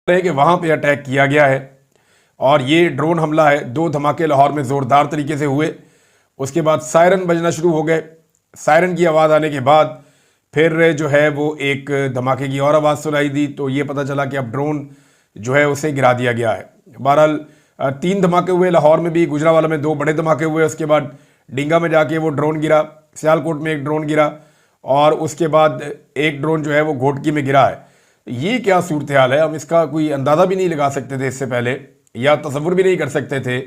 है कि वहाँ पे अटैक किया गया है और ये ड्रोन हमला है। 2 धमाके लाहौर में ज़ोरदार तरीके से हुए। उसके बाद सायरन बजना शुरू हो गए। सायरन की आवाज़ आने के बाद फिर जो है वो एक धमाके की और आवाज़ सुनाई दी, तो ये पता चला कि अब ड्रोन जो है उसे गिरा दिया गया है। बहरहाल 3 धमाके हुए लाहौर में भी, गुजरावाला में 2 बड़े धमाके हुए। उसके बाद डिंगा में जाके वो ड्रोन गिरा, सियालकोट में एक ड्रोन गिरा और उसके बाद एक ड्रोन जो है वो घोटकी में गिरा है। ये क्या सूरत हाल है, हम इसका कोई अंदाज़ा भी नहीं लगा सकते थे इससे पहले, या तसव्वुर भी नहीं कर सकते थे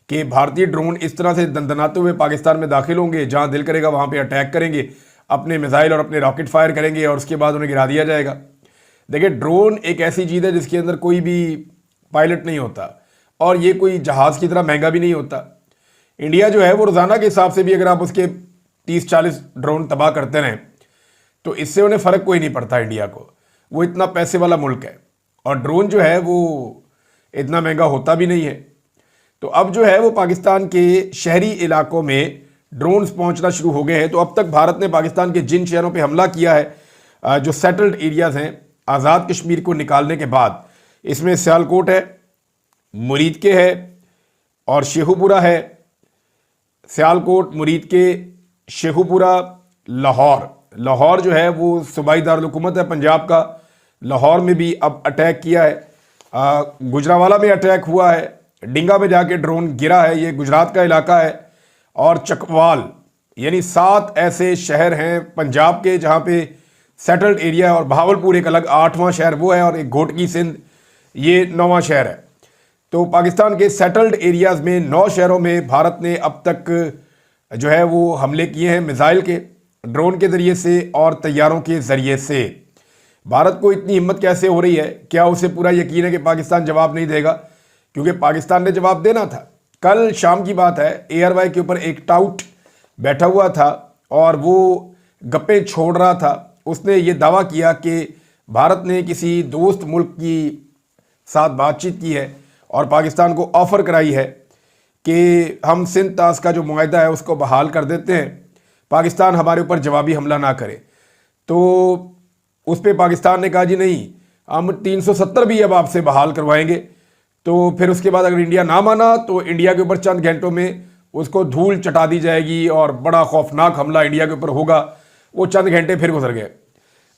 कि भारतीय ड्रोन इस तरह से दंदनाते हुए पाकिस्तान में दाखिल होंगे, जहां दिल करेगा वहां पे अटैक करेंगे, अपने मिसाइल और अपने रॉकेट फायर करेंगे और उसके बाद उन्हें गिरा दिया जाएगा। देखिए, ड्रोन एक ऐसी चीज़ है जिसके अंदर कोई भी पायलट नहीं होता और ये कोई जहाज़ की तरह महंगा भी नहीं होता। इंडिया जो है वो रोज़ाना के हिसाब से भी अगर आप उसके 30-40 ड्रोन तबाह करते रहें तो इससे उन्हें फ़र्क कोई नहीं पड़ता इंडिया को। वो इतना पैसे वाला मुल्क है और ड्रोन जो है वो इतना महंगा होता भी नहीं है। तो अब जो है वो पाकिस्तान के शहरी इलाकों में ड्रोन्स पहुंचना शुरू हो गए हैं। तो अब तक भारत ने पाकिस्तान के जिन शहरों पे हमला किया है, जो सेटल्ड एरियाज़ हैं आज़ाद कश्मीर को निकालने के बाद, इसमें सियालकोट है, मुरीद के है और शेखुपुरा है। सियालकोट, मुरीद के, शेखुपुरा, लाहौर जो है वो सूबाई दारुल हुकूमत है पंजाब का। लाहौर में भी अब अटैक किया है। गुजरावाला में अटैक हुआ है, डिंगा में जाके ड्रोन गिरा है, ये गुजरात का इलाका है। और चकवाल, यानी 7 ऐसे शहर हैं पंजाब के जहाँ पे सेटल्ड एरिया है। और बहावलपुर एक अलग 8वां शहर वो है और एक घोटकी सिंध ये 9वां शहर है। तो पाकिस्तान के सेटल्ड एरियाज़ में 9 शहरों में भारत ने अब तक जो है वो हमले किए हैं, मिसाइल के, ड्रोन के ज़रिए से और तैयारों के ज़रिए से। भारत को इतनी हिम्मत कैसे हो रही है? क्या उसे पूरा यकीन है कि पाकिस्तान जवाब नहीं देगा? क्योंकि पाकिस्तान ने जवाब देना था। कल शाम की बात है, एयरवाई के ऊपर एक टाउट बैठा हुआ था और वो गप्पे छोड़ रहा था। उसने ये दावा किया कि भारत ने किसी दोस्त मुल्क की साथ बातचीत की है और पाकिस्तान को ऑफ़र कराई है कि हम सिंध तास का जो मुआहदा है उसको बहाल कर देते हैं, पाकिस्तान हमारे ऊपर जवाबी हमला ना करे। तो उस पर पाकिस्तान ने कहा जी नहीं, हम 370 भी अब आपसे बहाल करवाएंगे। तो फिर उसके बाद अगर इंडिया ना माना तो इंडिया के ऊपर चंद घंटों में उसको धूल चटा दी जाएगी और बड़ा खौफनाक हमला इंडिया के ऊपर होगा। वो चंद घंटे फिर गुजर गए।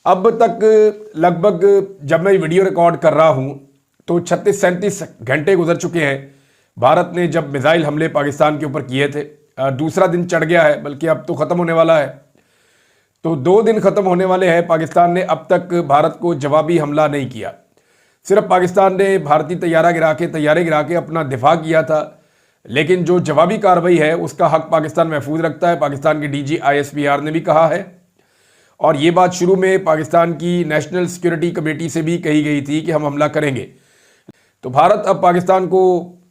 अब तक लगभग जब मैं वीडियो रिकॉर्ड कर रहा हूँ तो 36-37 घंटे गुजर चुके हैं भारत ने जब मिसाइल हमले पाकिस्तान के ऊपर किए थे। दूसरा दिन चढ़ गया है, बल्कि अब तो ख़त्म होने वाला है। तो 2 दिन ख़त्म होने वाले हैं। पाकिस्तान ने अब तक भारत को जवाबी हमला नहीं किया। सिर्फ पाकिस्तान ने भारतीय तैयारे गिरा के अपना दिफा किया था। लेकिन जो जवाबी कार्रवाई है उसका हक पाकिस्तान महफूज रखता है। पाकिस्तान के DG ISPR ने भी कहा है और ये बात शुरू में पाकिस्तान की नेशनल सिक्योरिटी कमेटी से भी कही गई थी कि हम हमला करेंगे। तो भारत अब पाकिस्तान को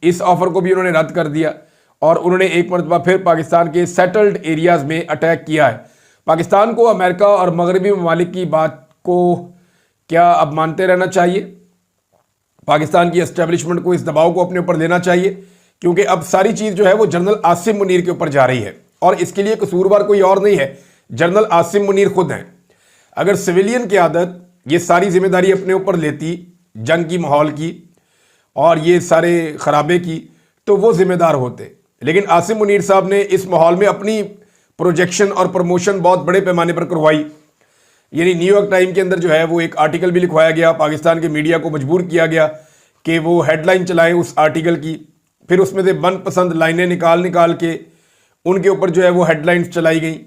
इस ऑफर को भी उन्होंने रद्द कर दिया और उन्होंने एक मरतबा फिर पाकिस्तान के सेटल्ड एरियाज में अटैक किया है। पाकिस्तान को अमेरिका और मगरबी ममालिक की बात को क्या अब मानते रहना चाहिए? पाकिस्तान की एस्टेब्लिशमेंट को इस दबाव को अपने ऊपर लेना चाहिए, क्योंकि अब सारी चीज़ जो है वो जनरल आसिम मुनीर के ऊपर जा रही है और इसके लिए कसूरवार कोई और नहीं है, जनरल आसिम मुनीर खुद हैं। अगर सिविलियन की आदत ये सारी जिम्मेदारी अपने ऊपर लेती जंग की माहौल की और ये सारे खराबे की, तो वो जिम्मेदार होते। लेकिन आसिम मुनीर साहब ने इस माहौल में अपनी प्रोजेक्शन और प्रमोशन बहुत बड़े पैमाने पर करवाई। यानी न्यूयॉर्क टाइम के अंदर जो है वो एक आर्टिकल भी लिखवाया गया, पाकिस्तान के मीडिया को मजबूर किया गया कि वो हेडलाइन चलाएं उस आर्टिकल की। फिर उसमें से मनपसंद लाइनें निकाल के उनके ऊपर जो है वो हेडलाइंस चलाई गई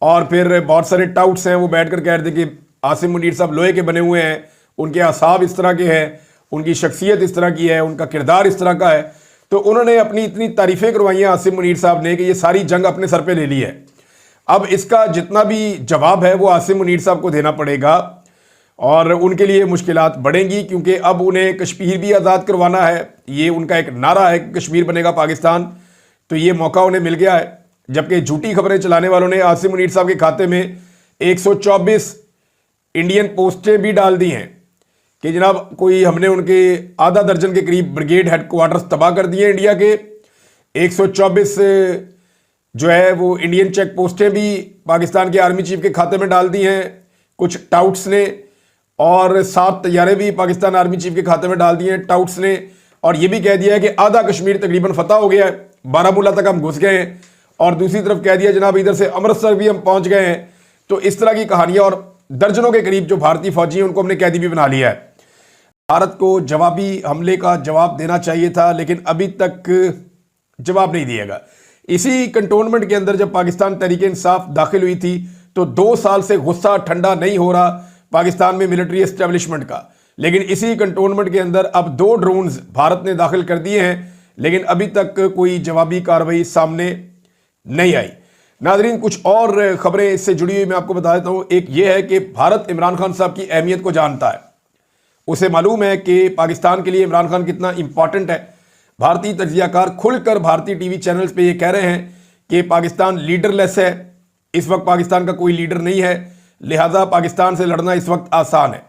और फिर बहुत सारे टाउट्स हैं वो बैठ कर कह रहे थे कि आसिम मुनीर साहब लोहे के बने हुए हैं, उनके असाब इस तरह के हैं, उनकी शख्सियत इस तरह की है, उनका किरदार इस तरह का है। तो उन्होंने अपनी इतनी तारीफ़ें करवाई हैं आसिम मुनीर साहब ने कि ये सारी जंग अपने सर पे ले ली है। अब इसका जितना भी जवाब है वो आसिम मुनीर साहब को देना पड़ेगा और उनके लिए मुश्किलात बढ़ेंगी, क्योंकि अब उन्हें कश्मीर भी आज़ाद करवाना है। ये उनका एक नारा है कि कश्मीर बनेगा पाकिस्तान, तो ये मौका उन्हें मिल गया है। जबकि झूठी खबरें चलाने वालों ने आसिम मुनीर साहब के खाते में 124 इंडियन पोस्टें भी डाल दी हैं कि जनाब कोई हमने उनके आधा दर्जन के करीब ब्रिगेड हेडक्वार्टर्स तबाह कर दिए इंडिया के। 124 जो है वो इंडियन चेक पोस्टें भी पाकिस्तान के आर्मी चीफ के खाते में डाल दी हैं कुछ टाउट्स ने। और 7 तैयारे भी पाकिस्तान आर्मी चीफ के खाते में डाल दिए हैं टाउट्स ने, और ये भी कह दिया है कि आधा कश्मीर तकरीबन फतह हो गया है, बारामूला तक हम घुस गए हैं, और दूसरी तरफ कह दिया जनाब इधर से अमृतसर भी हम पहुंच गए हैं। तो इस तरह की कहानियां, और दर्जनों के करीब जो भारतीय फौजी हैं उनको हमने कैदी भी बना लिया है। भारत को जवाबी हमले का जवाब देना चाहिए था, लेकिन अभी तक जवाब नहीं दिएगा। इसी कंटोनमेंट के अंदर जब पाकिस्तान तहरीक इंसाफ दाखिल हुई थी तो 2 साल से गुस्सा ठंडा नहीं हो रहा पाकिस्तान में मिलिट्री एस्टेब्लिशमेंट का, लेकिन इसी कंटोनमेंट के अंदर अब 2 ड्रोन्स भारत ने दाखिल कर दिए हैं, लेकिन अभी तक कोई जवाबी कार्रवाई सामने नहीं आई। नाजरीन, कुछ और खबरें इससे जुड़ी हुई मैं आपको बता देता हूं। एक ये है कि भारत इमरान खान साहब की अहमियत को जानता है, उसे मालूम है कि पाकिस्तान के लिए इमरान खान कितना इंपॉर्टेंट है। भारतीय तज्जियाकार खुलकर भारतीय टीवी चैनल्स पे ये कह रहे हैं कि पाकिस्तान लीडरलेस है, इस वक्त पाकिस्तान का कोई लीडर नहीं है, लिहाजा पाकिस्तान से लड़ना इस वक्त आसान है।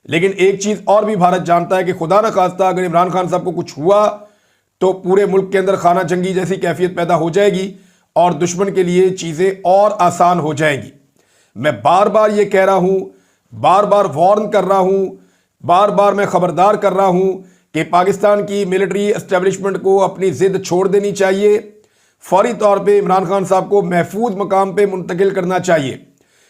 लेकिन एक चीज और भी भारत जानता है कि खुदा न खास्ता अगर इमरान खान साहब को कुछ हुआ तो पूरे मुल्क के अंदर खाना जंगी जैसी कैफियत पैदा हो जाएगी और दुश्मन के लिए चीजें और आसान हो जाएंगी। मैं बार बार ये कह रहा हूं, बार बार वार्न कर रहा हूं, बार बार मैं खबरदार कर रहा हूं कि पाकिस्तान की मिलिट्री एस्टेब्लिशमेंट को अपनी जिद छोड़ देनी चाहिए। फौरी तौर पे इमरान खान साहब को महफूज मकाम पे मुंतकिल करना चाहिए।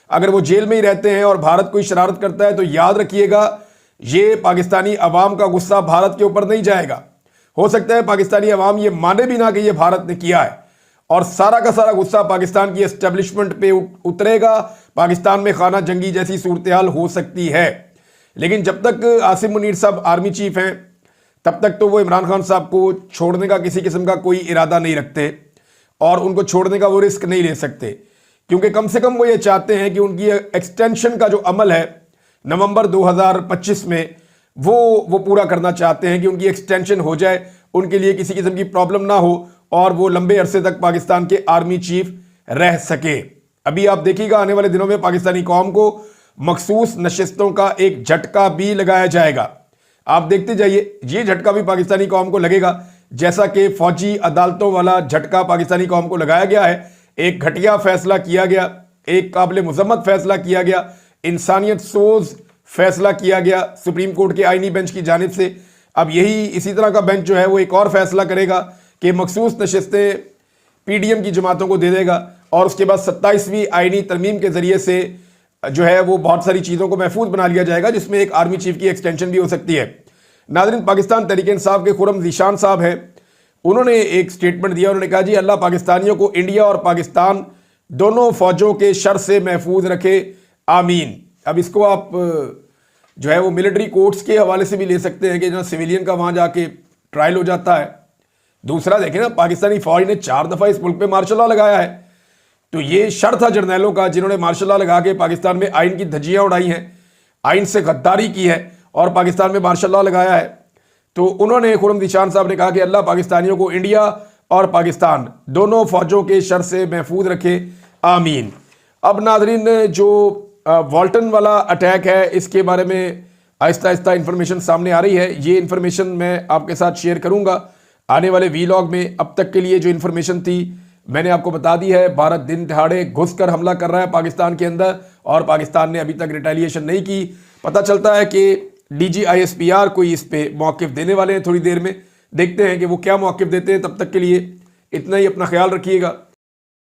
अगर वो जेल में ही रहते हैं और भारत कोई शरारत करता है तो याद रखिएगा, ये पाकिस्तानी अवाम का गुस्सा भारत के ऊपर नहीं जाएगा। हो सकता है पाकिस्तानी अवाम ये माने भी ना कि ये भारत ने किया है, और सारा का सारा गुस्सा पाकिस्तान की एस्टेब्लिशमेंट पे उतरेगा। पाकिस्तान में खाना जंगी जैसी सूरत हाल हो सकती है। लेकिन जब तक आसिम मुनीर साहब आर्मी चीफ हैं तब तक तो वो इमरान खान साहब को छोड़ने का किसी किस्म का कोई इरादा नहीं रखते, और उनको छोड़ने का वो रिस्क नहीं ले सकते, क्योंकि कम से कम वो ये चाहते हैं कि उनकी एक्सटेंशन का जो अमल है नवंबर 2025 में वो पूरा करना चाहते हैं कि उनकी एक्सटेंशन हो जाए, उनके लिए किसी किस्म की प्रॉब्लम ना हो और वो लंबे अरसे तक पाकिस्तान के आर्मी चीफ रह सके। अभी आप देखिएगा आने वाले दिनों में पाकिस्तानी कौम को मखसूस नशिस्तों का एक झटका भी लगाया जाएगा। आप देखते जाइए, ये झटका भी पाकिस्तानी कौम को लगेगा, जैसा कि फौजी अदालतों वाला झटका पाकिस्तानी कौम को लगाया गया है। एक घटिया फैसला किया गया, एक काबिल मुजम्मत फैसला किया गया, इंसानियत सोज फैसला किया गया सुप्रीम कोर्ट के आईनी बेंच की जानिब से। अब यही इसी तरह का बेंच जो है वो एक और फैसला करेगा कि मखसूस नशिस्तें पीडीएम की जमातों को दे देगा, और उसके बाद 27वीं आईनी तरमीम के जरिए से जो है वो बहुत सारी चीज़ों को महफूज बना लिया जाएगा, जिसमें एक आर्मी चीफ की एक्सटेंशन भी हो सकती है। नाज़रीन, पाकिस्तान तहरीक इंसाफ के खुर्रम ज़ीशान साहब हैं, उन्होंने एक स्टेटमेंट दिया। उन्होंने कहा जी अल्लाह पाकिस्तानियों को इंडिया और पाकिस्तान दोनों फौजों के शर से महफूज रखे, आमीन। अब इसको आप जो है वो मिलिट्री कोर्ट्स के हवाले से भी ले सकते हैं कि जहाँ सिविलियन का वहाँ जाके ट्रायल हो जाता है। दूसरा देखें ना, पाकिस्तानी फौज ने 4 दफ़ा इस मुल्क पे मार्शल लॉ लगाया है, तो ये शर था जर्नैलों का जिन्होंने मार्शल लॉ लगा के पाकिस्तान में आइन की धज्जियाँ उड़ाई हैं, आइन से गद्दारी की है और पाकिस्तान में मार्शल लॉ लगाया है। तो उन्होंने खुर्रम ज़ीशान साहब ने कहा कि अल्लाह पाकिस्तानियों को इंडिया और पाकिस्तान दोनों फौजों के शर से महफूज रखे, आमीन। अब नाजरीन, जो वॉल्टन वाला अटैक है इसके बारे में आहिस्ता आहिस्ता इंफॉर्मेशन सामने आ रही है। ये इंफॉर्मेशन मैं आपके साथ शेयर करूंगा आने वाले वीलॉग में। अब तक के लिए जो इंफॉर्मेशन थी मैंने आपको बता दी है। भारत दिन दहाड़े घुसकर हमला कर रहा है पाकिस्तान के अंदर, और पाकिस्तान ने अभी तक रिटेलिएशन नहीं की। पता चलता है कि DGISPR कोई इस पे मौक़िफ़ देने वाले हैं थोड़ी देर में, देखते हैं कि वो क्या मौक़िफ़ देते हैं। तब तक के लिए इतना ही, अपना ख्याल रखिएगा।